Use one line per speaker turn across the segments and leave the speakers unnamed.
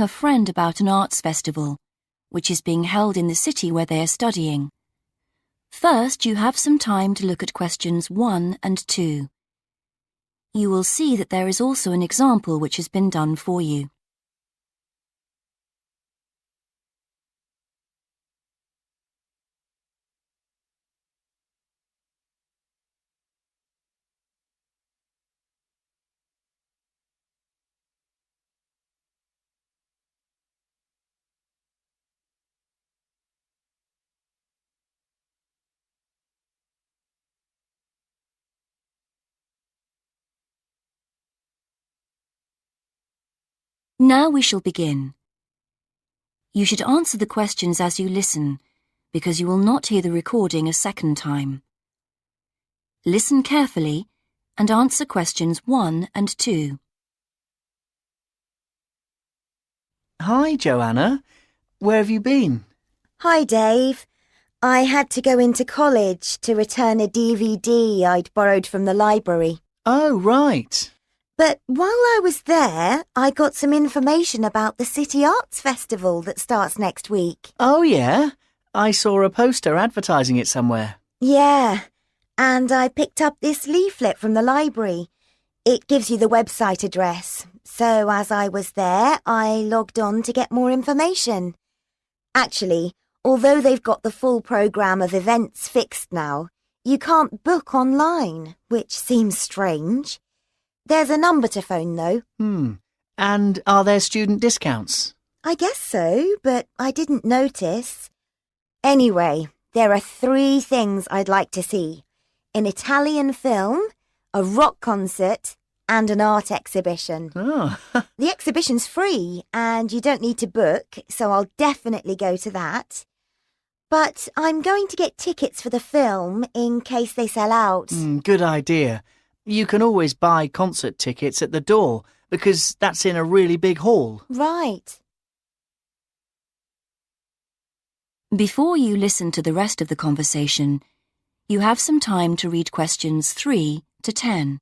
a friend about an arts festival, which is being held in the city where they are studying. First, you have some time to look at questions 1 and 2. You will see that there is also an example which has been done for you. Now we shall begin. You should answer the questions as you listen, because you will not hear the recording a second time. Listen carefully and answer questions 1 and 2.
Hi, Joanna. Where have you been?
Hi, Dave. I had to go into college to return a DVD I'd borrowed from the library.
Oh, right.
But while I was there, I got some information about the City Arts Festival that starts next week.
Oh, yeah? I saw a poster advertising it somewhere.
Yeah, and I picked up this leaflet from the library. It gives you the website address. So as I was there, I logged on to get more information. Actually, although they've got the full programme of events fixed now, you can't book online, which seems strange. There's a number to phone, though.
And are there student discounts?
I guess so, but I didn't notice. Anyway, there are 3 things I'd like to see. An Italian film, a rock concert, and an art exhibition.
Oh.
The exhibition's free, and you don't need to book, so I'll definitely go to that. But I'm going to get tickets for the film in case they sell out.
Good idea. You can always buy concert tickets at the door because that's in a really big hall.
Right.
Before you listen to the rest of the conversation, you have some time to read questions 3 to 10.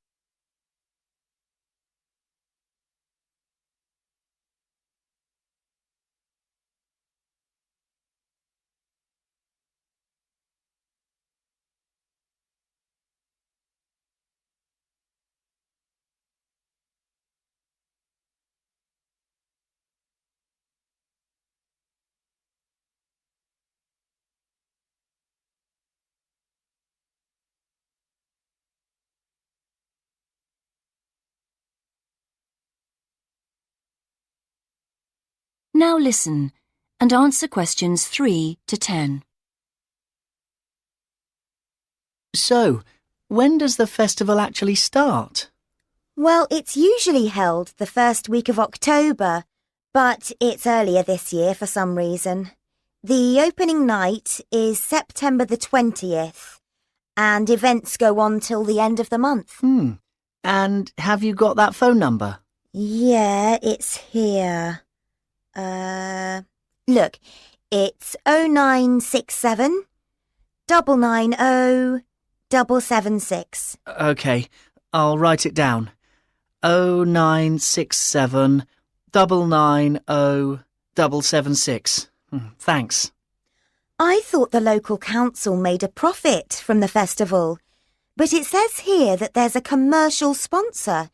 Now listen and answer questions 3 to 10.
So, when does the festival actually start?
Well, it's usually held the first week of October, but it's earlier this year for some reason. The opening night is September the 20th, and events go on till the end of the month.
And have you got that phone number?
Yeah, it's here. Look, it's 0967 990 776.
OK, I'll write it down. 0967 990 776. Thanks.
I thought the local council made a profit from the festival, but it says here that there's a commercial sponsor.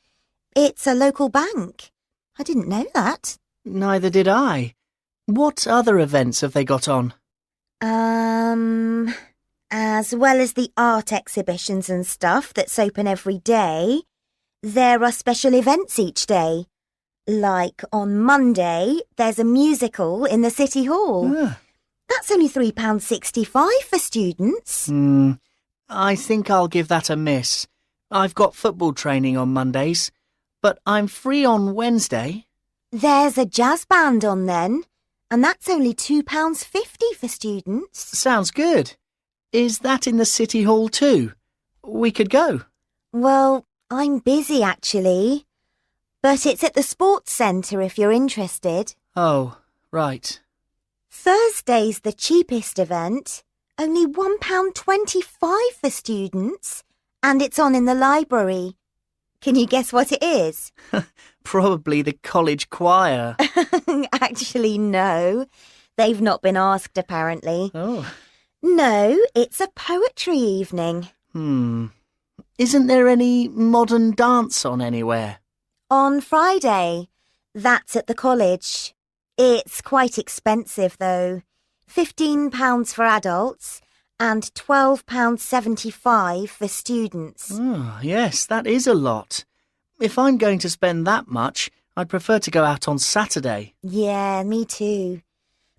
It's a local bank. I didn't know that.
Neither did I. What other events have they got on?
As well as the art exhibitions and stuff that's open every day, there are special events each day. Like on Monday, there's a musical in the City Hall. That's only £3.65 for students.
I think I'll give that a miss. I've got football training on Mondays, but I'm free on Wednesday.
There's a jazz band on then, and that's only £2.50 for students.
Sounds good. Is that in the City Hall too? We could go.
Well, I'm busy actually, but it's at the sports centre if you're interested.
Oh, right.
Thursday's the cheapest event, only £1.25 for students, and it's on in the library. Can you guess what it is?
Probably the college choir.
Actually, no. They've not been asked, apparently.
Oh.
No, it's a poetry evening.
Isn't there any modern dance on anywhere?
On Friday. That's at the college. It's quite expensive, though. £15 for adults and £12.75 for students.
Oh, yes, that is a lot. If I'm going to spend that much, I'd prefer to go out on Saturday.
Yeah, me too.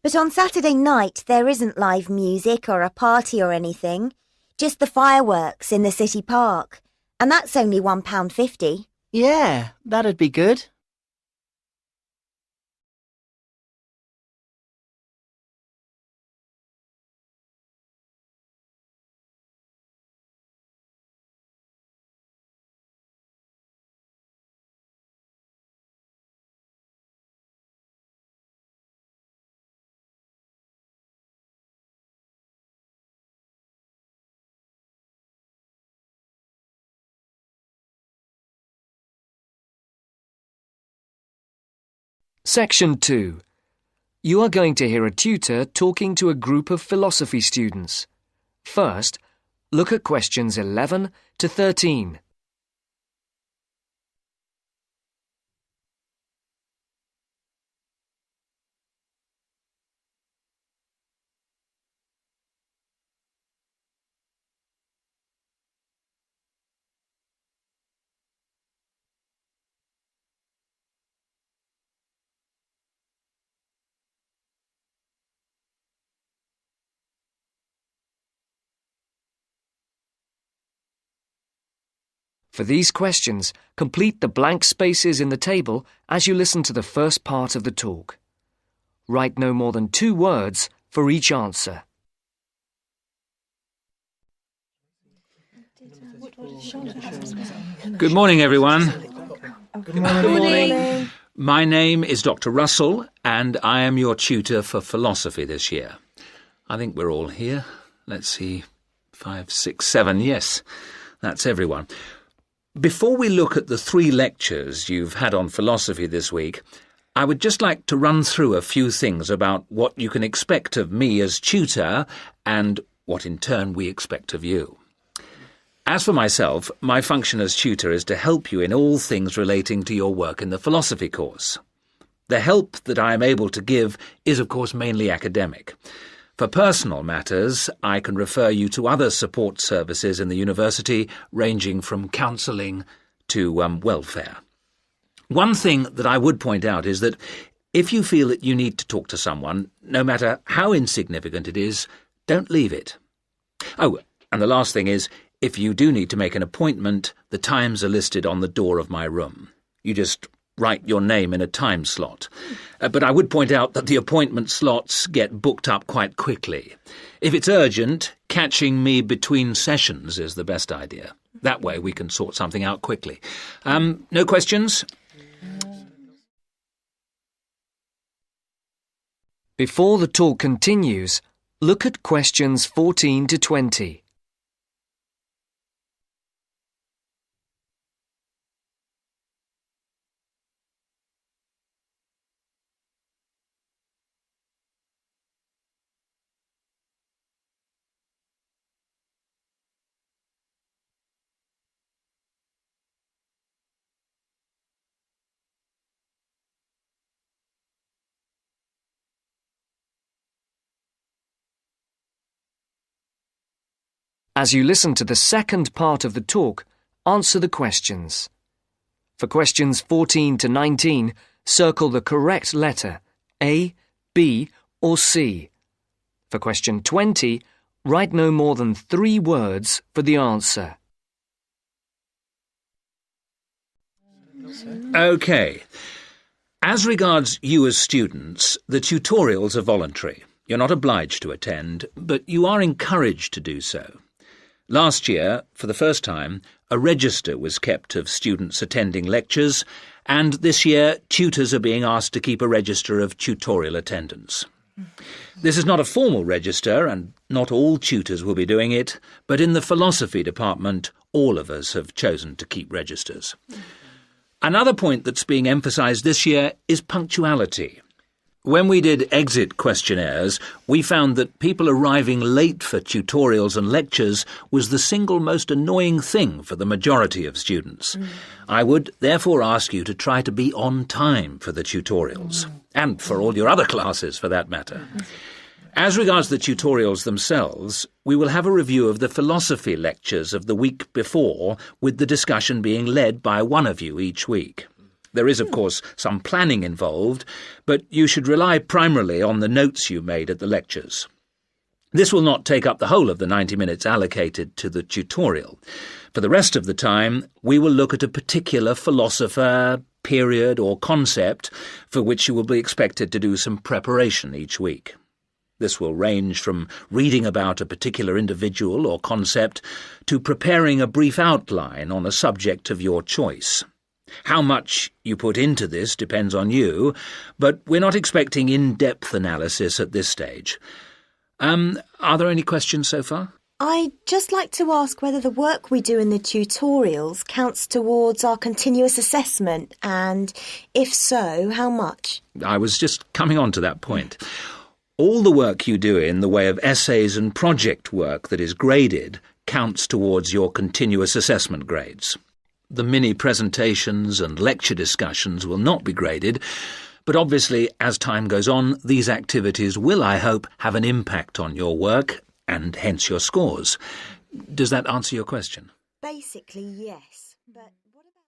But on Saturday night, there isn't live music or a party or anything. Just the fireworks in the city park. And that's only £1.50.
Yeah, that'd be good.
Section 2. You are going to hear a tutor talking to a group of philosophy students. First, look at questions 11 to 13. For these questions, complete the blank spaces in the table as you listen to the first part of the talk. Write no more than 2 words for each answer.
Good morning, everyone.
Good morning.
My name is Dr. Russell, and I am your tutor for philosophy this year. I think we're all here. Let's see, 5, 6, 7, yes, that's everyone. Before we look at the 3 lectures you've had on philosophy this week, I would just like to run through a few things about what you can expect of me as tutor and what in turn we expect of you. As for myself, my function as tutor is to help you in all things relating to your work in the philosophy course. The help that I am able to give is, of course, mainly academic. For personal matters, I can refer you to other support services in the university, ranging from counselling to welfare. One thing that I would point out is that if you feel that you need to talk to someone, no matter how insignificant it is, don't leave it. Oh, and the last thing is, if you do need to make an appointment, the times are listed on the door of my room. You just write your name in a time slot. But I would point out that the appointment slots get booked up quite quickly. If it's urgent, catching me between sessions is the best idea. That way we can sort something out quickly. No questions?
Before the talk continues, look at questions 14 to 20. As you listen to the second part of the talk, answer the questions. For questions 14 to 19, circle the correct letter, A, B, or C. For question 20, write no more than 3 words for the answer.
OK. As regards you as students, the tutorials are voluntary. You're not obliged to attend, but you are encouraged to do so. Last year, for the first time, a register was kept of students attending lectures, and this year tutors are being asked to keep a register of tutorial attendance. This is not a formal register, and not all tutors will be doing it, but in the philosophy department, all of us have chosen to keep registers. Another point that's being emphasised this year is punctuality. When we did exit questionnaires, we found that people arriving late for tutorials and lectures was the single most annoying thing for the majority of students. I would therefore ask you to try to be on time for the tutorials, and for all your other classes for that matter. As regards the tutorials themselves, we will have a review of the philosophy lectures of the week before, with the discussion being led by one of you each week. There is, of course, some planning involved, but you should rely primarily on the notes you made at the lectures. This will not take up the whole of the 90 minutes allocated to the tutorial. For the rest of the time, we will look at a particular philosopher, period or concept for which you will be expected to do some preparation each week. This will range from reading about a particular individual or concept to preparing a brief outline on a subject of your choice. How much you put into this depends on you, but we're not expecting in-depth analysis at this stage. Are there any questions so far?
I'd just like to ask whether the work we do in the tutorials counts towards our continuous assessment, and if so, how much?
I was just coming on to that point. All the work you do in the way of essays and project work that is graded counts towards your continuous assessment grades. The mini-presentations and lecture discussions will not be graded, but obviously, as time goes on, these activities will, I hope, have an impact on your work, and hence your scores. Does that answer your question?
Basically, yes, but what about...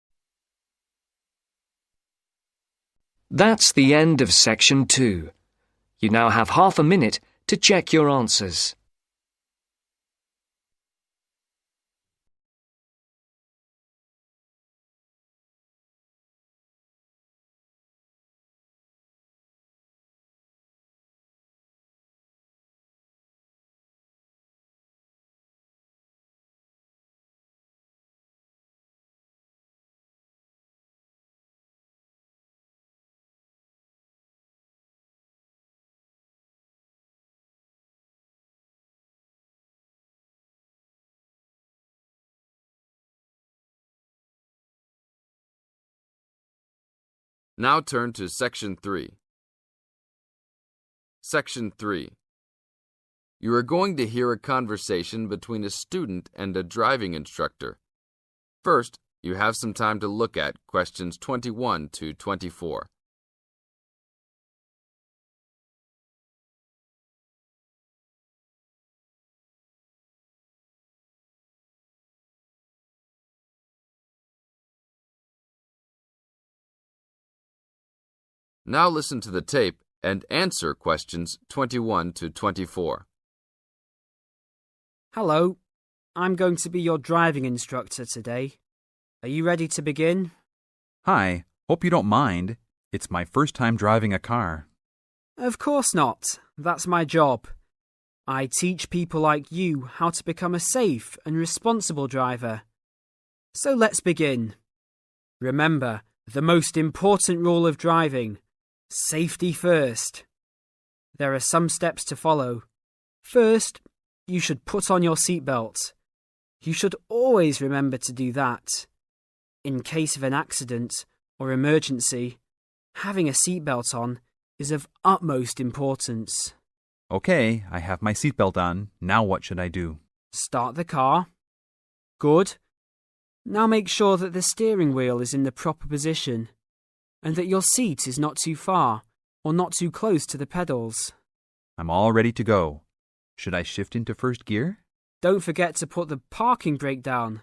That's the end of Section 2. You now have half a minute to check your answers.
Now turn to Section 3. Section 3. You are going to hear a conversation between a student and a driving instructor. First, you have some time to look at questions 21 to 24. Now listen to the tape and answer questions 21 to 24.
Hello, I'm going to be your driving instructor today. Are you ready to begin?
Hi, hope you don't mind. It's my first time driving a car.
Of course not. That's my job. I teach people like you how to become a safe and responsible driver. So let's begin. Remember, the most important rule of driving: safety first. There are some steps to follow. First, you should put on your seatbelt. You should always remember to do that. In case of an accident or emergency, having a seatbelt on is of utmost importance.
Okay, I have my seatbelt on. Now what should I do?
Start the car. Good. Now make sure that the steering wheel is in the proper position, and that your seat is not too far or not too close to the pedals.
I'm all ready to go. Should I shift into first gear?
Don't forget to put the parking brake down.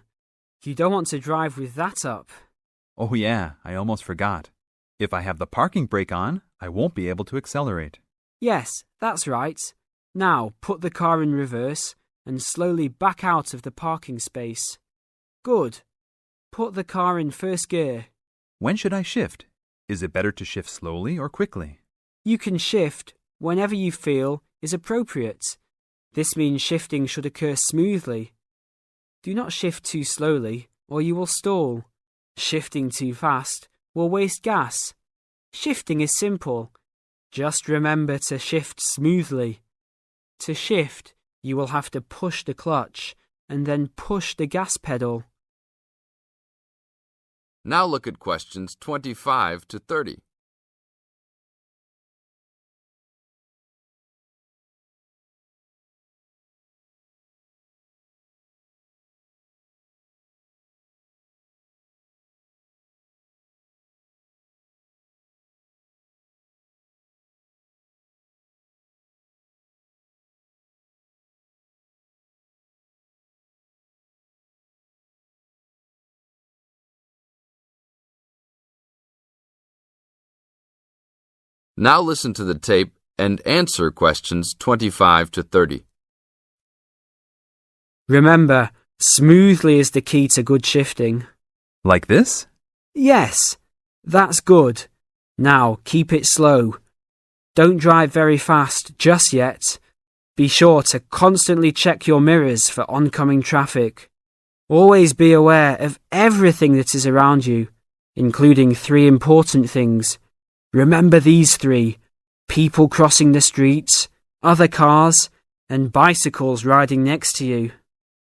You don't want to drive with that up.
Oh yeah, I almost forgot. If I have the parking brake on, I won't be able to accelerate.
Yes, that's right. Now put the car in reverse and slowly back out of the parking space. Good. Put the car in first gear.
When should I shift? Is it better to shift slowly or quickly?
You can shift whenever you feel is appropriate. This means shifting should occur smoothly. Do not shift too slowly or you will stall. Shifting too fast will waste gas. Shifting is simple. Just remember to shift smoothly. To shift, you will have to push the clutch and then push the gas pedal.
Now look at questions 25 to 30. Now listen to the tape and answer questions 25 to 30.
Remember, smoothly is the key to good shifting.
Like this?
Yes, that's good. Now keep it slow. Don't drive very fast just yet. Be sure to constantly check your mirrors for oncoming traffic. Always be aware of everything that is around you, including 3 important things. Remember these 3: people crossing the streets, other cars, and bicycles riding next to you.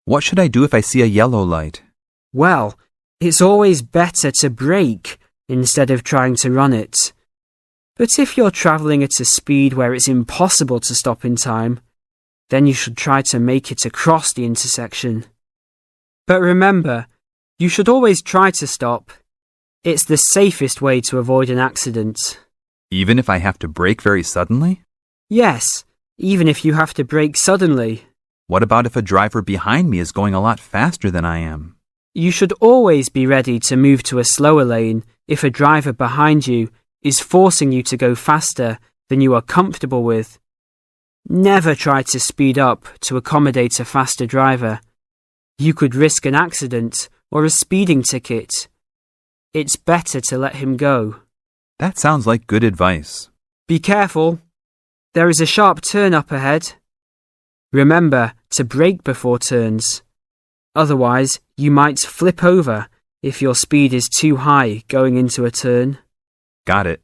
What should I do if I see a yellow light?
Well, it's always better to brake instead of trying to run it. But if you're travelling at a speed where it's impossible to stop in time, then you should try to make it across the intersection. But remember, you should always try to stop. It's the safest way to avoid an accident.
Even if I have to brake very suddenly?
Yes, even if you have to brake suddenly.
What about if a driver behind me is going a lot faster than I am?
You should always be ready to move to a slower lane if a driver behind you is forcing you to go faster than you are comfortable with. Never try to speed up to accommodate a faster driver. You could risk an accident or a speeding ticket. It's better to let him go.
That sounds like good advice.
Be careful. There is a sharp turn up ahead. Remember to brake before turns. Otherwise, you might flip over if your speed is too high going into a turn.
Got it.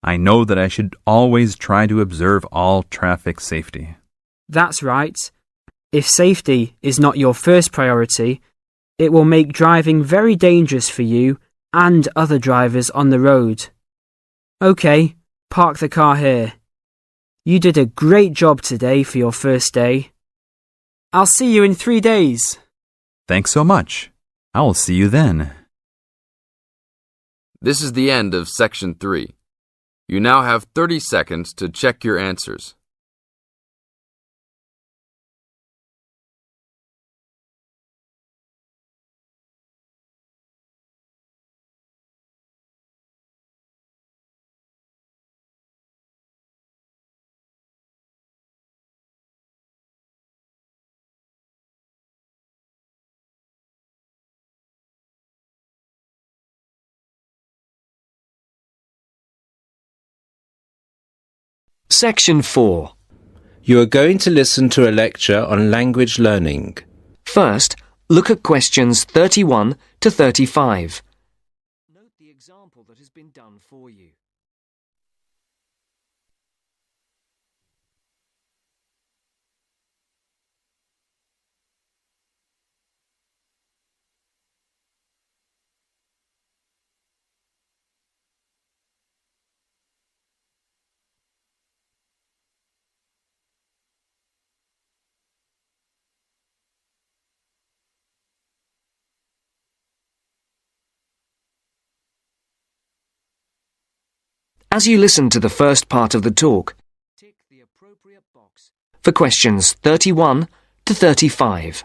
I know that I should always try to observe all traffic safety.
That's right. If safety is not your first priority, it will make driving very dangerous for you and other drivers on the road. OK, park the car here. You did a great job today for your first day. I'll see you in 3 days.
Thanks so much. I will see you then.
This is the end of section 3. You now have 30 seconds to check your answers.
Section 4.
You are going to listen to a lecture on language learning.
First, look at questions 31 to 35. Note the example that has been done for you. As you listen to the first part of the talk, tick the appropriate box for questions 31 to 35.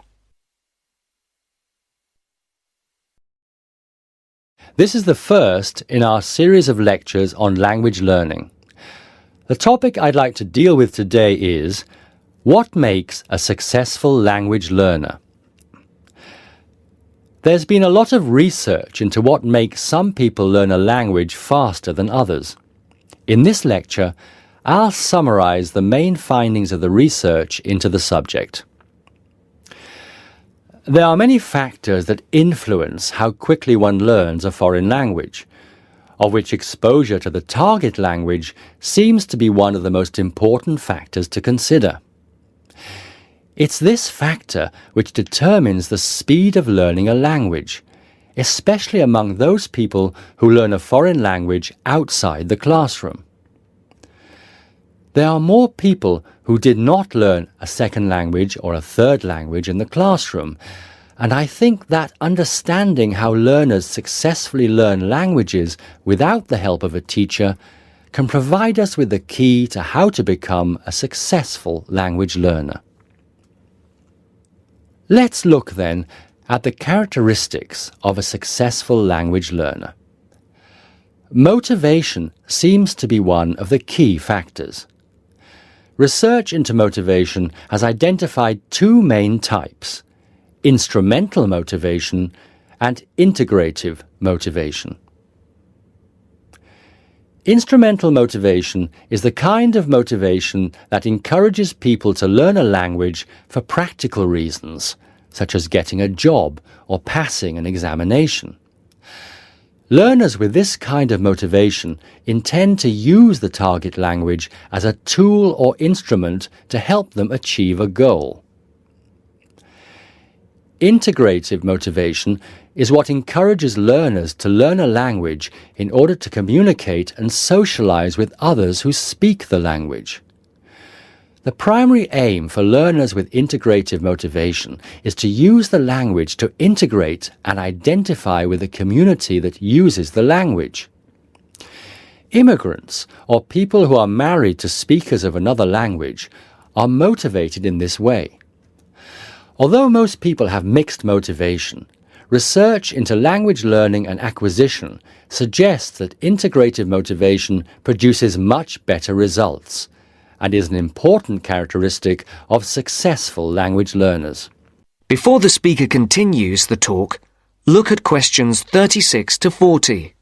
This is the first in our series of lectures on language learning. The topic I'd like to deal with today is what makes a successful language learner? There's been a lot of research into what makes some people learn a language faster than others. In this lecture, I'll summarize the main findings of the research into the subject. There are many factors that influence how quickly one learns a foreign language. of which exposure to the target language seems to be one of the most important factors to consider. It's this factor which determines the speed of learning a language, especially among those people who learn a foreign language outside the classroom. There are more people who did not learn a second language or a third language in the classroom, and I think that understanding how learners successfully learn languages without the help of a teacher can provide us with the key to how to become a successful language learner. Let's look then at the characteristics of a successful language learner. Motivation seems to be one of the key factors. Research into motivation has identified two main types: instrumental motivation and integrative motivation. Instrumental motivation is the kind of motivation that encourages people to learn a language for practical reasons, such as getting a job or passing an examination. Learners with this kind of motivation intend to use the target language as a tool or instrument to help them achieve a goal. Integrative motivation is what encourages learners to learn a language in order to communicate and socialize with others who speak the language. The primary aim for learners with integrative motivation is to use the language to integrate and identify with the community that uses the language. Immigrants, or people who are married to speakers of another language, are motivated in this way. Although most people have mixed motivation, research into language learning and acquisition suggests that integrative motivation produces much better results and is an important characteristic of successful language learners.
Before the speaker continues the talk, look at questions 36 to 40.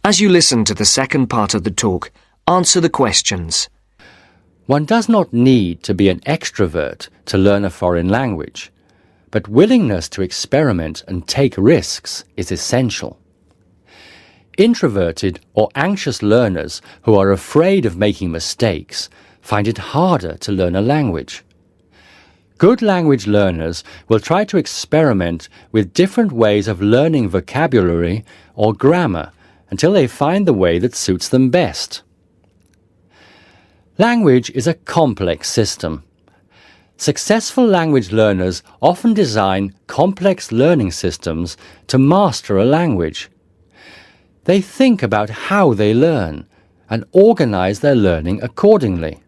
As you listen to the second part of the talk, answer the questions.
One does not need to be an extrovert to learn a foreign language, but willingness to experiment and take risks is essential. Introverted or anxious learners who are afraid of making mistakes find it harder to learn a language. Good language learners will try to experiment with different ways of learning vocabulary or grammar until they find the way that suits them best. Language is a complex system. Successful language learners often design complex learning systems to master a language. They think about how they learn and organize their learning accordingly.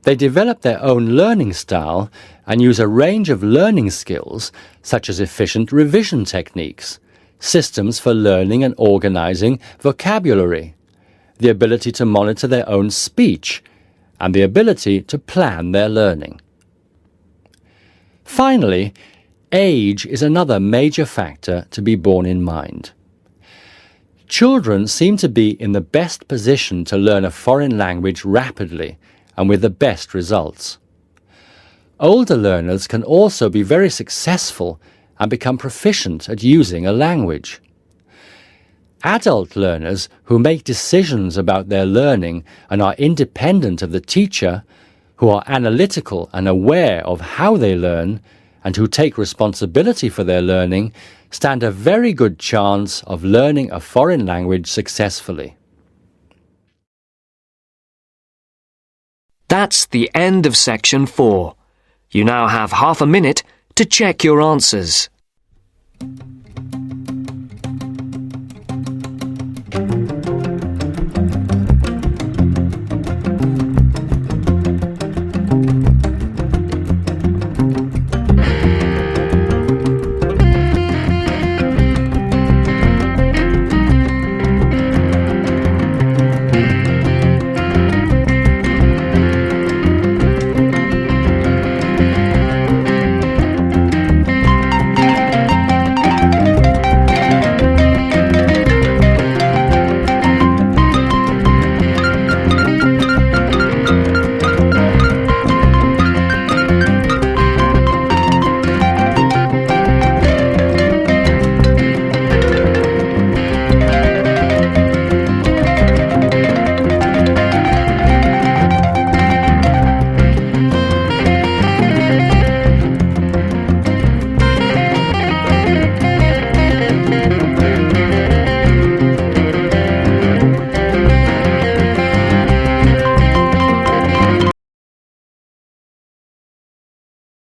They develop their own learning style and use a range of learning skills such as efficient revision techniques, systems for learning and organizing vocabulary, the ability to monitor their own speech, and the ability to plan their learning. Finally, age is another major factor to be borne in mind. Children seem to be in the best position to learn a foreign language rapidly and with the best results. Older learners can also be very successful and become proficient at using a language. Adult learners who make decisions about their learning and are independent of the teacher, who are analytical and aware of how they learn, and who take responsibility for their learning, stand a very good chance of learning a foreign language successfully.
That's the end of section 4. You now have half a minute to check your answers.